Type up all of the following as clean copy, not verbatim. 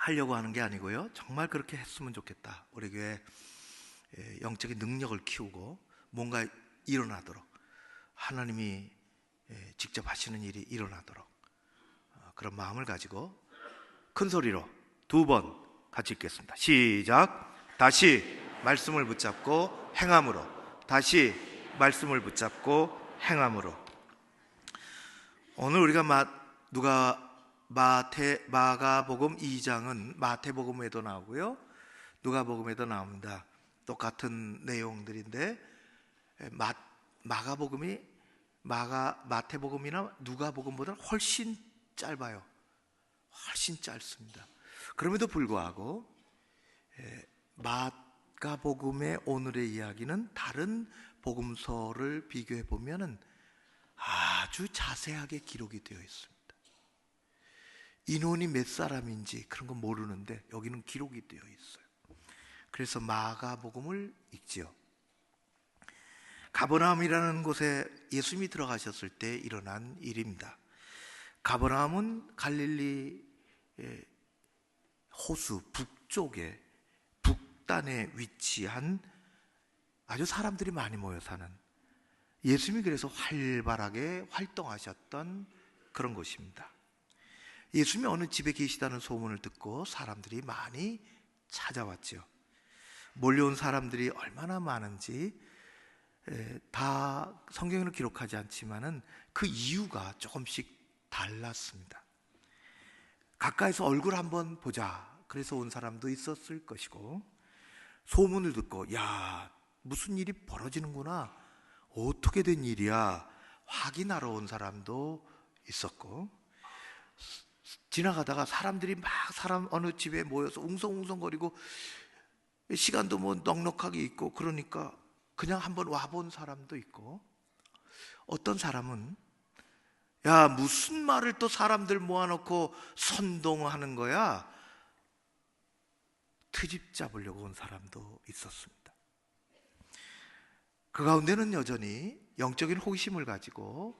하려고 하는 게 아니고요, 정말 그렇게 했으면 좋겠다. 우리 교회 영적인 능력을 키우고 뭔가 일어나도록, 하나님이 직접 하시는 일이 일어나도록 그런 마음을 가지고 큰 소리로 2번 같이 읽겠습니다. 시작. 다시 말씀을 붙잡고 행함으로. 다시 말씀을 붙잡고 행함으로. 오늘 우리가 마가복음 2장은 마태복음에도 나오고요, 누가복음에도 나옵니다. 똑같은 내용들인데 마태복음이나 누가복음보다 훨씬 짧아요. 훨씬 짧습니다. 그럼에도 불구하고 마가복음의 오늘의 이야기는 다른 복음서를 비교해 보면 아주 자세하게 기록이 되어 있습니다. 인원이 몇 사람인지 그런 건 모르는데 여기는 기록이 되어 있어요. 그래서 마가복음을 읽지요. 가버나움이라는 곳에 예수님이 들어가셨을 때 일어난 일입니다. 가버나움은 갈릴리 호수 북쪽에, 북단에 위치한 아주 사람들이 많이 모여 사는, 예수님이 그래서 활발하게 활동하셨던 그런 곳입니다. 예수님이 어느 집에 계시다는 소문을 듣고 사람들이 많이 찾아왔죠. 몰려온 사람들이 얼마나 많은지 다 성경에는 기록하지 않지만은 그 이유가 조금씩 달랐습니다. 가까이서 얼굴 한번 보자, 그래서 온 사람도 있었을 것이고, 소문을 듣고 야, 무슨 일이 벌어지는구나, 어떻게 된 일이야 확인하러 온 사람도 있었고, 지나가다가 사람들이 막 어느 집에 모여서 웅성웅성거리고 시간도 뭐 넉넉하게 있고 그러니까 그냥 한번 와본 사람도 있고, 어떤 사람은 야, 무슨 말을 또 사람들 모아놓고 선동하는 거야, 트집 잡으려고 온 사람도 있었습니다. 그 가운데는 여전히 영적인 호기심을 가지고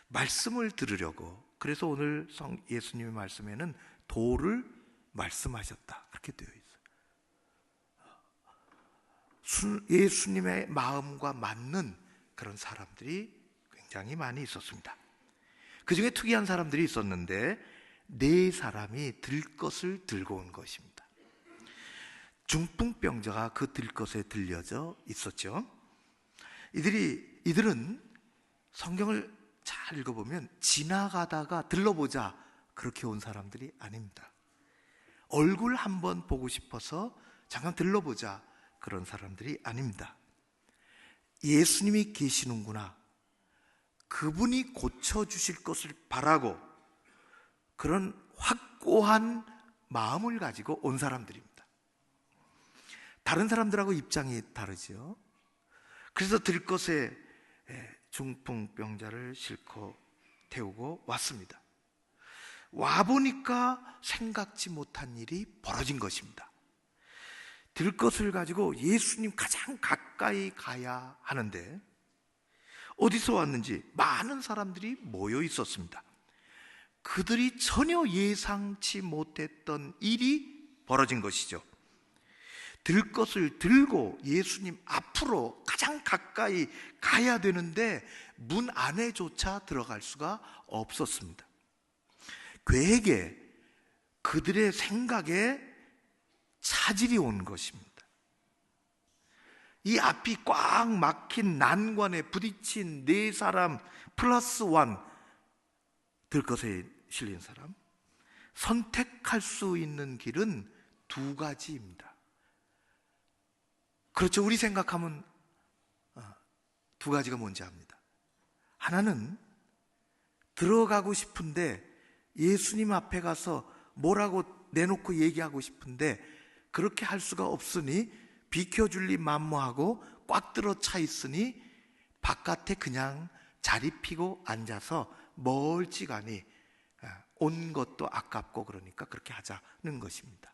말씀을 들으려고, 그래서 오늘 예수님의 말씀에는 도를 말씀하셨다 그렇게 되어 있어요. 예수님의 마음과 맞는 그런 사람들이 굉장히 많이 있었습니다. 그 중에 특이한 사람들이 있었는데 4사람이 들것을 들고 온 것입니다. 중풍병자가 그 들것에 들려져 있었죠. 이들은 성경을 잘 읽어보면 지나가다가 들러보자 그렇게 온 사람들이 아닙니다. 얼굴 한번 보고 싶어서 잠깐 들러보자 그런 사람들이 아닙니다. 예수님이 계시는구나, 그분이 고쳐주실 것을 바라고 그런 확고한 마음을 가지고 온 사람들입니다. 다른 사람들하고 입장이 다르죠. 그래서 들것에 중풍병자를 싣고 태우고 왔습니다. 와보니까 생각지 못한 일이 벌어진 것입니다. 들것을 가지고 예수님 가장 가까이 가야 하는데 어디서 왔는지 많은 사람들이 모여 있었습니다. 그들이 전혀 예상치 못했던 일이 벌어진 것이죠. 들것을 들고 예수님 앞으로 가장 가까이 가야 되는데 문 안에조차 들어갈 수가 없었습니다. 계획에, 그들의 생각에 차질이 온 것입니다. 이 앞이 꽉 막힌 난관에 부딪힌 4사람 플러스 1, 들것에 실린 사람, 선택할 수 있는 길은 2가지입니다. 그렇죠. 우리 생각하면 2가지가 뭔지 압니다. 하나는 들어가고 싶은데 예수님 앞에 가서 뭐라고 내놓고 얘기하고 싶은데 그렇게 할 수가 없으니 비켜줄리 만무하고 꽉 들어 차 있으니 바깥에 그냥 자리 피고 앉아서 멀찌감이 온 것도 아깝고 그러니까 그렇게 하자는 것입니다.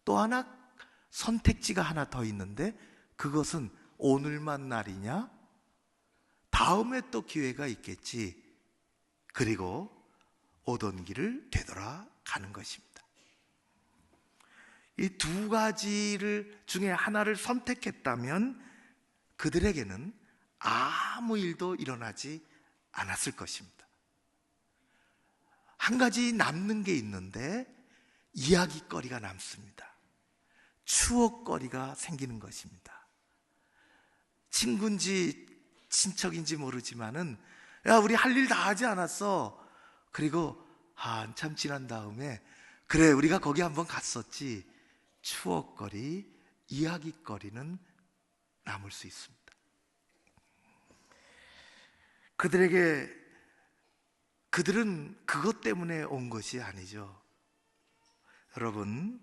또 하나 선택지가 하나 더 있는데 그것은 오늘만 날이냐? 다음에 또 기회가 있겠지. 그리고 오던 길을 되돌아가는 것입니다. 이 두 가지를 중에 하나를 선택했다면 그들에게는 아무 일도 일어나지 않았을 것입니다. 한 가지 남는 게 있는데 이야기거리가 남습니다. 추억거리가 생기는 것입니다. 친구인지 친척인지 모르지만은, 야, 우리 할 일 다 하지 않았어. 그리고 한참 지난 다음에, 그래, 우리가 거기 한번 갔었지. 추억거리, 이야기거리는 남을 수 있습니다. 그들은 그것 때문에 온 것이 아니죠. 여러분,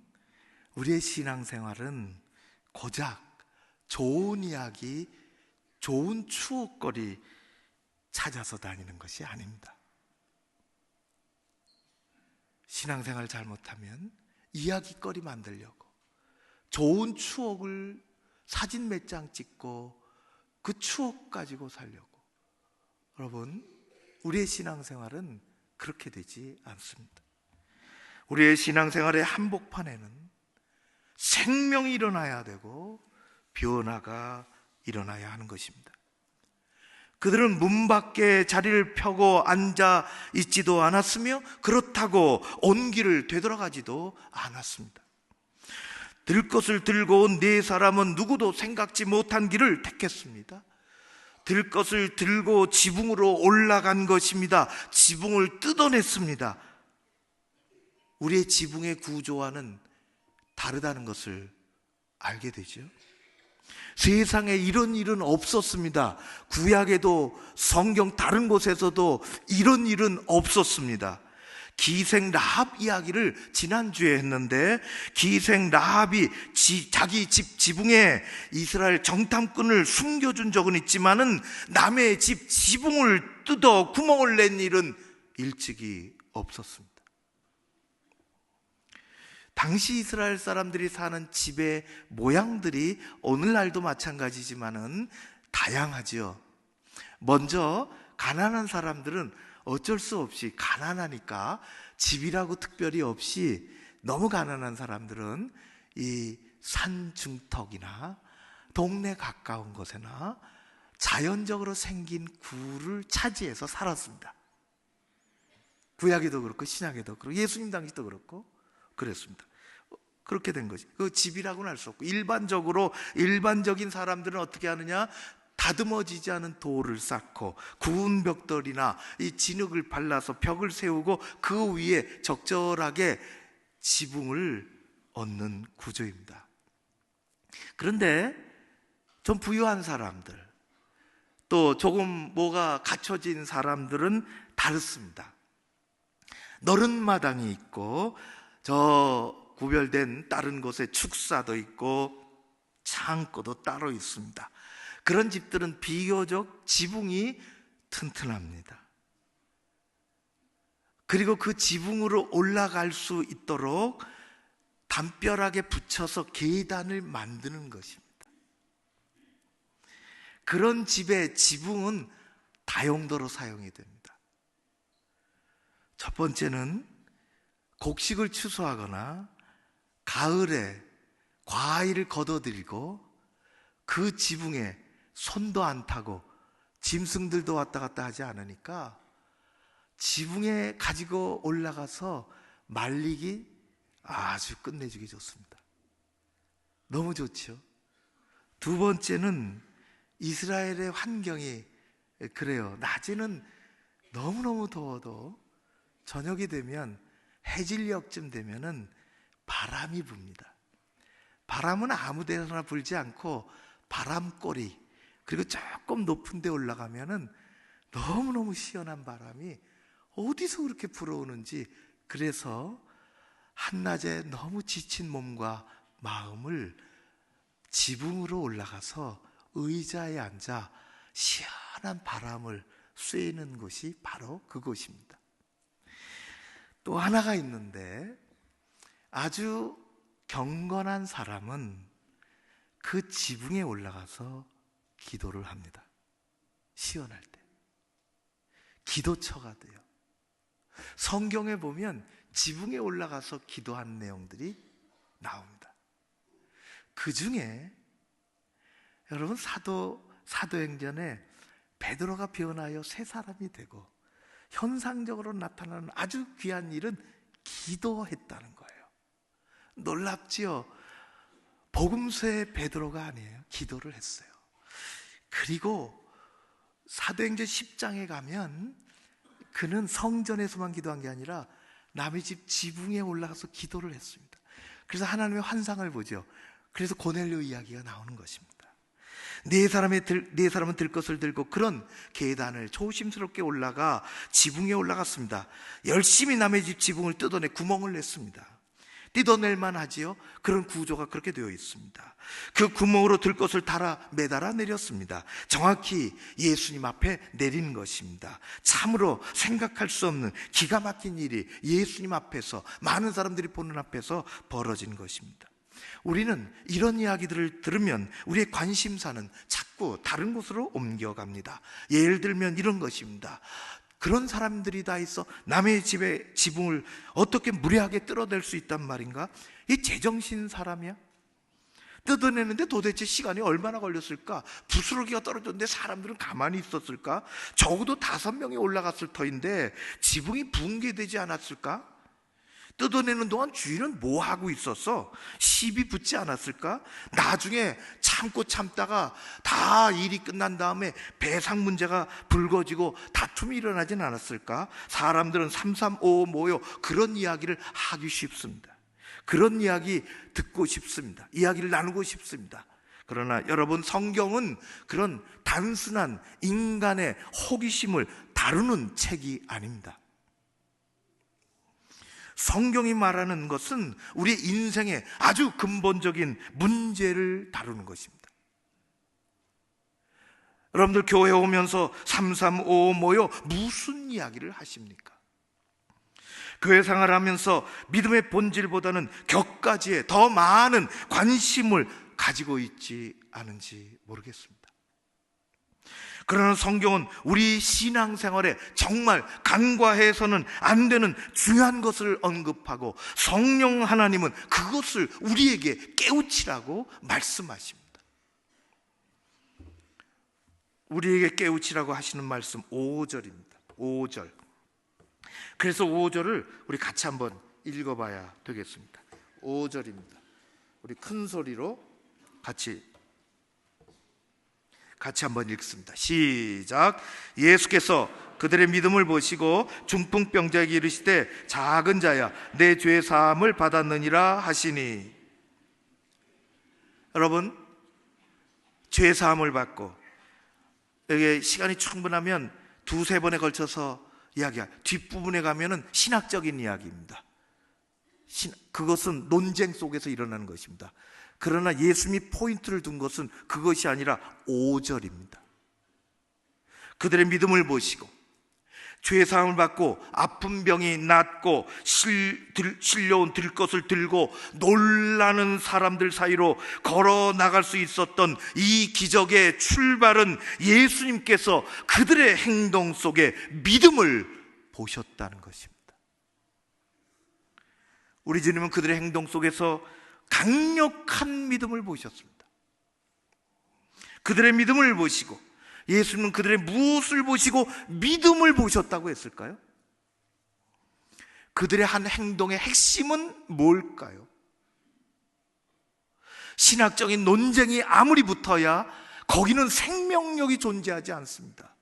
우리의 신앙생활은 고작 좋은 이야기, 좋은 추억거리 찾아서 다니는 것이 아닙니다. 신앙생활 잘못하면 이야기거리 만들려고 좋은 추억을 사진 몇 장 찍고 그 추억 가지고 살려고. 여러분, 우리의 신앙생활은 그렇게 되지 않습니다. 우리의 신앙생활의 한복판에는 생명이 일어나야 되고 변화가 일어나야 하는 것입니다. 그들은 문 밖에 자리를 펴고 앉아 있지도 않았으며 그렇다고 온 길을 되돌아가지도 않았습니다. 들 것을 들고 온 네 사람은 누구도 생각지 못한 길을 택했습니다. 들 것을 들고 지붕으로 올라간 것입니다. 지붕을 뜯어냈습니다. 우리의 지붕의 구조와는 다르다는 것을 알게 되죠. 세상에 이런 일은 없었습니다. 구약에도 성경 다른 곳에서도 이런 일은 없었습니다. 기생 라합 이야기를 지난주에 했는데, 기생 라합이 자기 집 지붕에 이스라엘 정탐꾼을 숨겨준 적은 있지만은 남의 집 지붕을 뜯어 구멍을 낸 일은 일찍이 없었습니다. 당시 이스라엘 사람들이 사는 집의 모양들이 오늘날도 마찬가지지만은 다양하지요. 먼저 가난한 사람들은 어쩔 수 없이, 가난하니까 집이라고 특별히 없이, 너무 가난한 사람들은 이 산 중턱이나 동네 가까운 곳에나 자연적으로 생긴 굴을 차지해서 살았습니다. 구약에도 그렇고 신약에도 그렇고 예수님 당시도 그렇고 그랬습니다. 그렇게 된 거지. 그 집이라고는 할 수 없고, 일반적인 사람들은 어떻게 하느냐? 다듬어지지 않은 돌을 쌓고 구운 벽돌이나 이 진흙을 발라서 벽을 세우고 그 위에 적절하게 지붕을 얹는 구조입니다. 그런데 좀 부유한 사람들, 또 조금 뭐가 갖춰진 사람들은 다릅니다. 너른 마당이 있고 저 구별된 다른 곳에 축사도 있고 창고도 따로 있습니다. 그런 집들은 비교적 지붕이 튼튼합니다. 그리고 그 지붕으로 올라갈 수 있도록 담벼락에 붙여서 계단을 만드는 것입니다. 그런 집의 지붕은 다용도로 사용이 됩니다. 첫 번째는 곡식을 추수하거나 가을에 과일을 걷어들이고 그 지붕에 손도 안 타고 짐승들도 왔다 갔다 하지 않으니까 지붕에 가지고 올라가서 말리기 아주 끝내주기 좋습니다. 너무 좋죠. 두 번째는 이스라엘의 환경이 그래요. 낮에는 너무너무 더워도 저녁이 되면 해질녘쯤 되면은 바람이 붑니다. 바람은 아무 데나 불지 않고 바람꼬리, 그리고 조금 높은 데 올라가면은 너무너무 시원한 바람이 어디서 그렇게 불어오는지, 그래서 한낮에 너무 지친 몸과 마음을 지붕으로 올라가서 의자에 앉아 시원한 바람을 쐬는 곳이 바로 그곳입니다. 또 하나가 있는데, 아주 경건한 사람은 그 지붕에 올라가서 기도를 합니다. 시원할 때 기도처가 돼요. 성경에 보면 지붕에 올라가서 기도한 내용들이 나옵니다. 그 중에 여러분 사도행전에 베드로가 변하여 새 사람이 되고 현상적으로 나타나는 아주 귀한 일은 기도했다는 거예요. 놀랍지요? 복음서의 베드로가 아니에요. 기도를 했어요. 그리고 사도행전 10장에 가면 그는 성전에서만 기도한 게 아니라 남의 집 지붕에 올라가서 기도를 했습니다. 그래서 하나님의 환상을 보죠. 그래서 고넬료 이야기가 나오는 것입니다. 네 사람은 들 것을 들고 그런 계단을 조심스럽게 올라가 지붕에 올라갔습니다. 열심히 남의 집 지붕을 뜯어내 구멍을 냈습니다. 뜯어낼만 하지요. 그런 구조가 그렇게 되어 있습니다. 그 구멍으로 들 것을 매달아 내렸습니다. 정확히 예수님 앞에 내린 것입니다. 참으로 생각할 수 없는 기가 막힌 일이 예수님 앞에서, 많은 사람들이 보는 앞에서 벌어진 것입니다. 우리는 이런 이야기들을 들으면 우리의 관심사는 자꾸 다른 곳으로 옮겨갑니다. 예를 들면 이런 것입니다. 그런 사람들이 다 있어 남의 집의 지붕을 어떻게 무례하게 뜯어낼 수 있단 말인가? 이 제정신 사람이야? 뜯어내는데 도대체 시간이 얼마나 걸렸을까? 부스러기가 떨어졌는데 사람들은 가만히 있었을까? 적어도 5명이 올라갔을 터인데 지붕이 붕괴되지 않았을까? 뜯어내는 동안 주인은 뭐 하고 있었어? 시비 붙지 않았을까? 나중에 참고 참다가 다 일이 끝난 다음에 배상 문제가 불거지고 다툼이 일어나진 않았을까? 사람들은 335 모여 그런 이야기를 하기 쉽습니다. 그런 이야기 듣고 싶습니다. 이야기를 나누고 싶습니다. 그러나 여러분, 성경은 그런 단순한 인간의 호기심을 다루는 책이 아닙니다. 성경이 말하는 것은 우리 인생의 아주 근본적인 문제를 다루는 것입니다. 여러분들 교회 오면서 335 모여 무슨 이야기를 하십니까? 교회 생활하면서 믿음의 본질보다는 격가지에 더 많은 관심을 가지고 있지 않은지 모르겠습니다. 그러나 성경은 우리 신앙생활에 정말 간과해서는 안 되는 중요한 것을 언급하고 성령 하나님은 그것을 우리에게 깨우치라고 말씀하십니다. 우리에게 깨우치라고 하시는 말씀 5절입니다. 5절. 그래서 5절을 우리 같이 한번 읽어봐야 되겠습니다. 5절입니다. 우리 큰 소리로 같이 한번 읽습니다. 시작. 예수께서 그들의 믿음을 보시고 중풍병자에게 이르시되 작은 자야 내 죄 사함을 받았느니라 하시니. 여러분, 죄 사함을 받고, 여기 시간이 충분하면 2-3번에 걸쳐서 뒷부분에 가면은 신학적인 이야기입니다. 그것은 논쟁 속에서 일어나는 것입니다. 그러나 예수님이 포인트를 둔 것은 그것이 아니라 5절입니다. 그들의 믿음을 보시고 죄사함을 받고 아픈 병이 낫고 실려온 들것을 들고 놀라는 사람들 사이로 걸어 나갈 수 있었던 이 기적의 출발은 예수님께서 그들의 행동 속에 믿음을 보셨다는 것입니다. 우리 주님은 그들의 행동 속에서 강력한 믿음을 보셨습니다. 그들의 믿음을 보시고, 예수님은 그들의 무엇을 보시고 믿음을 보셨다고 했을까요? 그들의 한 행동의 핵심은 뭘까요? 신학적인 논쟁이 아무리 붙어야 거기는 생명력이 존재하지 않습니다.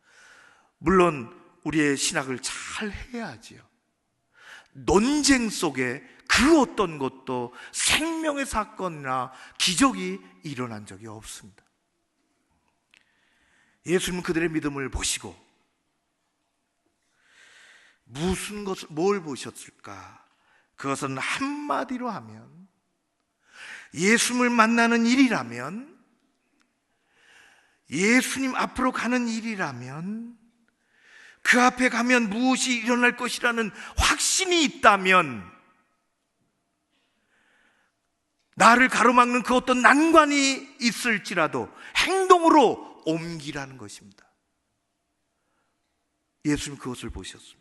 물론 우리의 신학을 잘 해야지요. 논쟁 속에 그 어떤 것도 생명의 사건이나 기적이 일어난 적이 없습니다. 예수님은 그들의 믿음을 보시고 뭘 보셨을까? 그것은 한마디로 하면, 예수님을 만나는 일이라면, 예수님 앞으로 가는 일이라면, 그 앞에 가면 무엇이 일어날 것이라는 확신이 있다면, 나를 가로막는 그 어떤 난관이 있을지라도 행동으로 옮기라는 것입니다. 예수님 그것을 보셨습니다.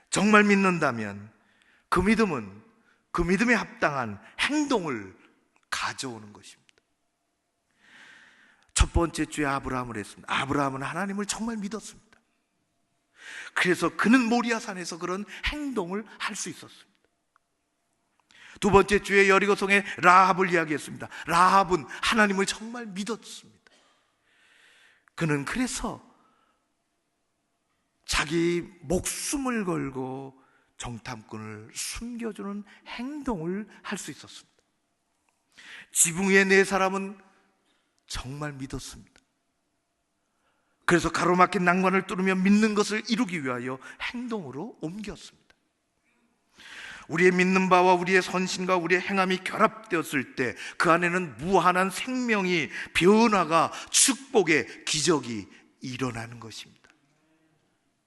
정말 믿는다면 그 믿음은 그 믿음에 합당한 행동을 가져오는 것입니다. 첫 번째 주에 아브라함을 했습니다. 아브라함은 하나님을 정말 믿었습니다. 그래서 그는 모리아산에서 그런 행동을 할 수 있었습니다. 두 번째 주에 여리고성의 라합을 이야기했습니다. 라합은 하나님을 정말 믿었습니다. 그는 그래서 자기 목숨을 걸고 정탐꾼을 숨겨주는 행동을 할 수 있었습니다. 지붕 위의 네 사람은 정말 믿었습니다. 그래서 가로막힌 난관을 뚫으며 믿는 것을 이루기 위하여 행동으로 옮겼습니다. 우리의 믿는 바와 우리의 선신과 우리의 행함이 결합되었을 때 그 안에는 무한한 생명이, 변화가, 축복의 기적이 일어나는 것입니다.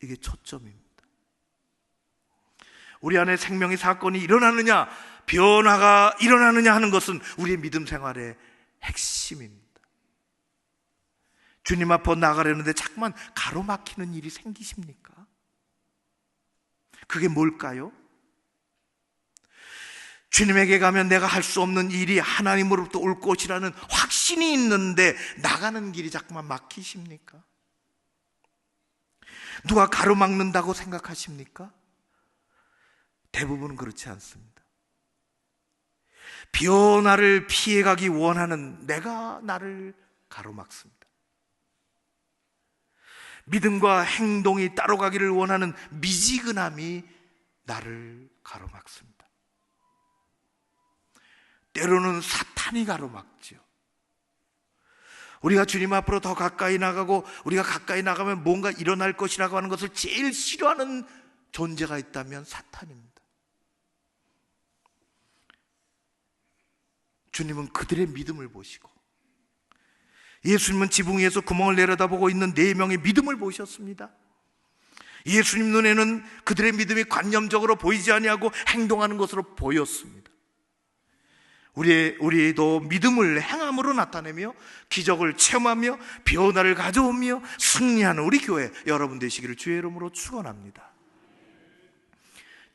이게 초점입니다. 우리 안에 생명의 사건이 일어나느냐, 변화가 일어나느냐 하는 것은 우리의 믿음 생활의 핵심입니다. 주님 앞에 나가려는데 자꾸만 가로막히는 일이 생기십니까? 그게 뭘까요? 주님에게 가면 내가 할 수 없는 일이 하나님으로부터 올 것이라는 확신이 있는데 나가는 길이 자꾸만 막히십니까? 누가 가로막는다고 생각하십니까? 대부분은 그렇지 않습니다. 변화를 피해가기 원하는 내가 나를 가로막습니다. 믿음과 행동이 따로 가기를 원하는 미지근함이 나를 가로막습니다. 때로는 사탄이 가로막죠. 우리가 주님 앞으로 더 가까이 나가고 우리가 가까이 나가면 뭔가 일어날 것이라고 하는 것을 제일 싫어하는 존재가 있다면 사탄입니다. 주님은 그들의 믿음을 보시고, 예수님은 지붕 위에서 구멍을 내려다보고 있는 4명의 믿음을 보셨습니다. 예수님 눈에는 그들의 믿음이 관념적으로 보이지 아니하고 행동하는 것으로 보였습니다. 우리도 믿음을 행함으로 나타내며 기적을 체험하며 변화를 가져오며 승리하는 우리 교회 여러분 되시기를 주의 이름으로 축원합니다.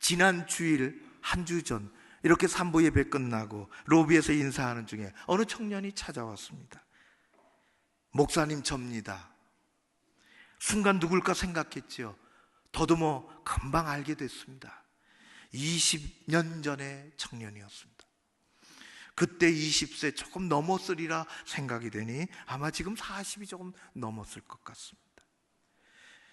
지난 주일 한 주 전 이렇게 산부 예배 끝나고 로비에서 인사하는 중에 어느 청년이 찾아왔습니다. 목사님 접니다. 순간 누굴까 생각했지요. 더듬어 금방 알게 됐습니다. 20년 전의 청년이었습니다. 그때 20세 조금 넘었으리라 생각이 되니 아마 지금 40이 조금 넘었을 것 같습니다.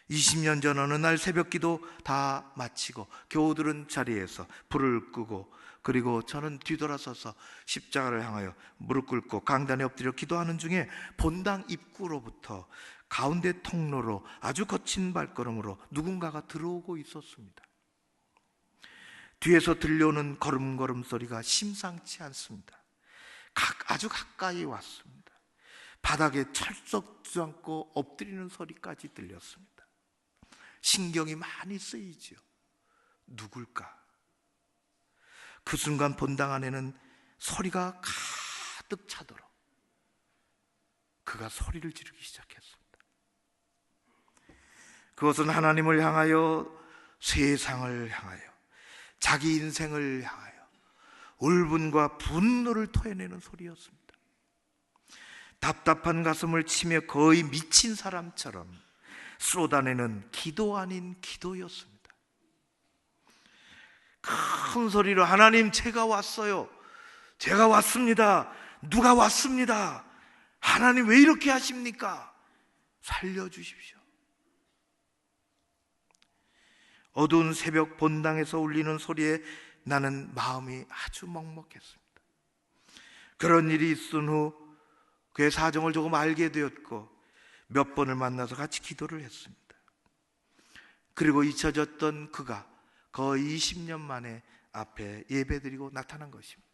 20년 전 어느 날 새벽 기도 다 마치고 교우들은 자리에서 불을 끄고, 그리고 저는 뒤돌아서서 십자가를 향하여 무릎 꿇고 강단에 엎드려 기도하는 중에 본당 입구로부터 가운데 통로로 아주 거친 발걸음으로 누군가가 들어오고 있었습니다. 뒤에서 들려오는 걸음걸음 소리가 심상치 않습니다. 아주 가까이 왔습니다. 바닥에 철썩 주저앉고 엎드리는 소리까지 들렸습니다. 신경이 많이 쓰이죠. 누굴까? 그 순간 본당 안에는 소리가 가득 차도록 그가 소리를 지르기 시작했습니다. 그것은 하나님을 향하여, 세상을 향하여, 자기 인생을 향하여 울분과 분노를 토해내는 소리였습니다. 답답한 가슴을 치며 거의 미친 사람처럼 쏟아내는 기도 아닌 기도였습니다. 큰 소리로 하나님, 제가 왔어요. 제가 왔습니다. 누가 왔습니다. 하나님 왜 이렇게 하십니까? 살려주십시오. 어두운 새벽 본당에서 울리는 소리에 나는 마음이 아주 먹먹했습니다. 그런 일이 있은 후 그의 사정을 조금 알게 되었고 몇 번을 만나서 같이 기도를 했습니다. 그리고 잊혀졌던 그가 거의 20년 만에 앞에 예배드리고 나타난 것입니다.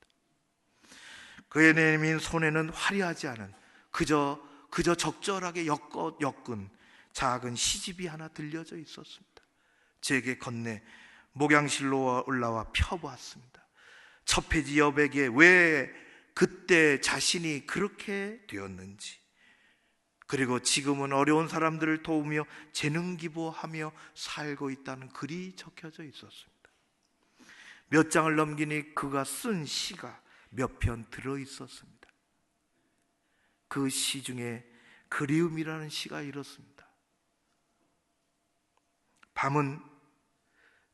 그의 내민 손에는 화려하지 않은 그저 적절하게 엮은 작은 시집이 하나 들려져 있었습니다. 제게 건네 목양실로 올라와 펴보았습니다. 첫 페이지 여백에 왜 그때 자신이 그렇게 되었는지, 그리고 지금은 어려운 사람들을 도우며 재능 기부하며 살고 있다는 글이 적혀져 있었습니다. 몇 장을 넘기니 그가 쓴 시가 몇 편 들어 있었습니다. 그 시 중에 그리움이라는 시가 이렇습니다. 밤은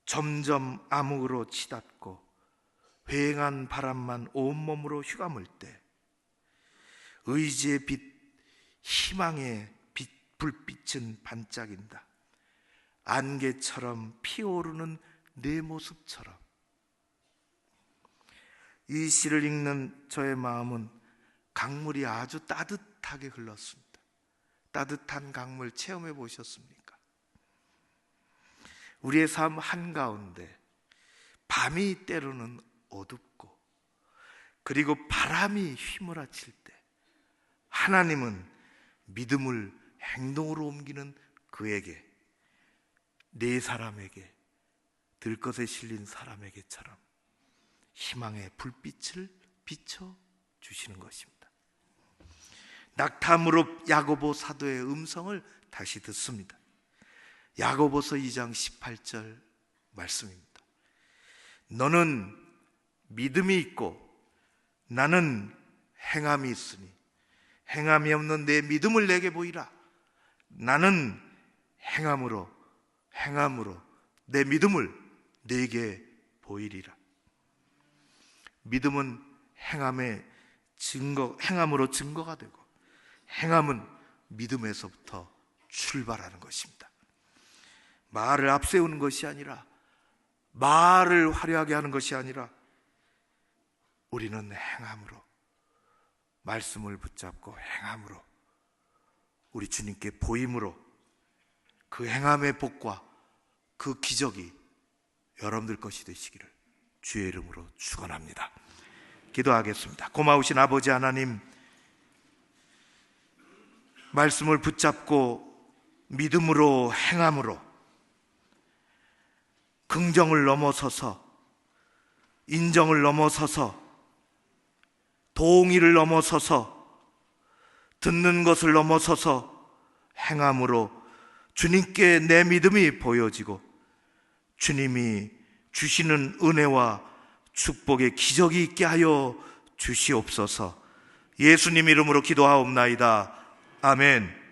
점점 암흑으로 치닫고 휑한 바람만 온몸으로 휘감을 때 의지의 빛, 희망의 빛, 불빛은 반짝인다. 안개처럼 피어오르는 내 모습처럼. 이 시를 읽는 저의 마음은 강물이 아주 따뜻하게 흘렀습니다. 따뜻한 강물 체험해 보셨습니까? 우리의 삶 한가운데 밤이 때로는 어둡고 그리고 바람이 휘몰아칠 때 하나님은 믿음을 행동으로 옮기는 그에게, 네 사람에게, 들것에 실린 사람에게처럼 희망의 불빛을 비춰주시는 것입니다. 낙타무릎 야고보 사도의 음성을 다시 듣습니다. 야고보서 2장 18절 말씀입니다. 너는 믿음이 있고 나는 행함이 있으니 행함이 없는 내 믿음을 내게 보이라. 나는 행함으로 내 믿음을 내게 보이리라. 믿음은 행함으로 증거가 되고 행함은 믿음에서부터 출발하는 것입니다. 말을 앞세우는 것이 아니라, 말을 화려하게 하는 것이 아니라 우리는 행함으로, 말씀을 붙잡고 행함으로, 우리 주님께 보임으로 그 행함의 복과 그 기적이 여러분들 것이 되시기를 주의 이름으로 축원합니다. 기도하겠습니다. 고마우신 아버지 하나님, 말씀을 붙잡고 믿음으로 행함으로 긍정을 넘어서서, 인정을 넘어서서, 동의를 넘어서서, 듣는 것을 넘어서서 행함으로 주님께 내 믿음이 보여지고 주님이 주시는 은혜와 축복의 기적이 있게 하여 주시옵소서. 예수님 이름으로 기도하옵나이다. 아멘.